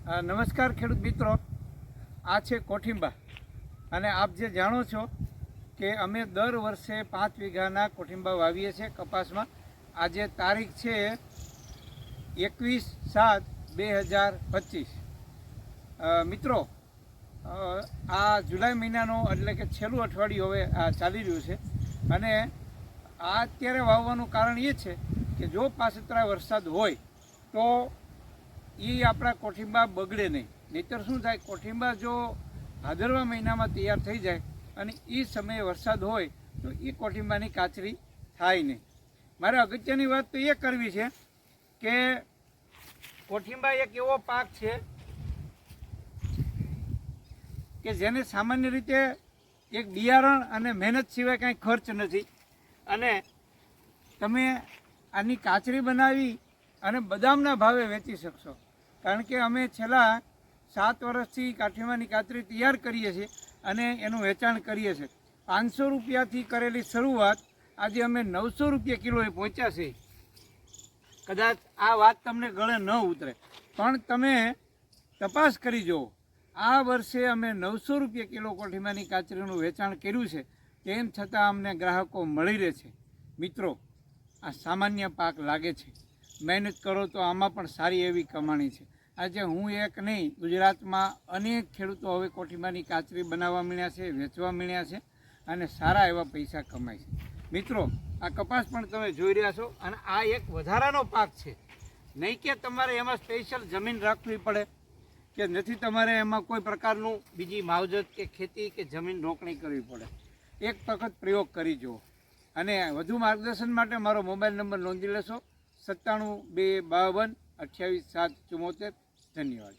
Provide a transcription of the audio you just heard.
નમસ્કાર ખેડૂત મિત્રો, આ છે કોઠિંબા અને આપ જે જાણો છો કે અમે દર વર્ષે 5 વીઘાના કોઠિંબા વાવીએ છીએ કપાસમાં. આજે તારીખ છે 21/7/2025. મિત્રો, આ જુલાઈ મહિનાનો એટલે કે છેલ્લું અઠવાડિયું હવે આ ચાલી રહ્યું છે અને આ અત્યારે વાવવાનું કારણ એ છે કે જો પાછતરા વરસાદ હોય તો એ આપણા કોઠિંબા બગડે નહીં. નહીંતર શું થાય, કોઠિંબા જો ભાદરવા મહિનામાં તૈયાર થઈ જાય અને એ સમયે વરસાદ હોય તો એ કોઠિંબાની કાચરી થાય નહીં. મારે અગત્યની વાત તો એ કરવી છે કે કોઠિંબા એક એવો પાક છે કે જેને સામાન્ય રીતે એક બિયારણ અને મહેનત સિવાય કાંઈ ખર્ચ નથી અને તમે આની કાચરી બનાવી અને બદામના ભાવે વેચી શકશો. કારણ કે અમે છેલ્લા 7 વર્ષથી કાઠિયાવાડની કાચરી તૈયાર કરીએ છીએ અને એનું વેચાણ કરીએ છીએ. 500 રૂપિયાથી કરેલી શરૂઆત આજે અમે 900 રૂપિયા કિલોએ પહોંચ્યા છે. કદાચ આ વાત તમને ગળે ન ઉતરે પણ તમે તપાસ કરી જુઓ. આ વર્ષે અમે 900 રૂપિયા કિલો કોઠિંબાની કાચરીનું વેચાણ કર્યું છે. તેમ છતાં અમને ગ્રાહકો મળી રહે છે. મિત્રો, આ સામાન્ય પાક લાગે છે. મહેનત કરો તો આમાં પણ સારી એવી કમાણી છે. આજે હું એક નહીં, ગુજરાતમાં અનેક ખેડૂતો હવે કોઠિંબાની કાચરી બનાવવા મળ્યા છે, વેચવા મળ્યા છે અને સારા એવા પૈસા કમાય છે. મિત્રો, આ કપાસ પણ તમે જોઈ રહ્યા છો અને આ એક વધારાનો પાક છે. નહીં કે તમારે એમાં સ્પેશિયલ જમીન રાખવી પડે કે નથી તમારે એમાં કોઈ પ્રકારનું બીજી માવજત કે ખેતી કે જમીન રોકણી કરવી પડે. એક વખત પ્રયોગ કરી જુઓ અને વધુ માર્ગદર્શન માટે મારો મોબાઈલ નંબર નોંધી લેશો 97 252 28 7 74. ધન્યવાદ.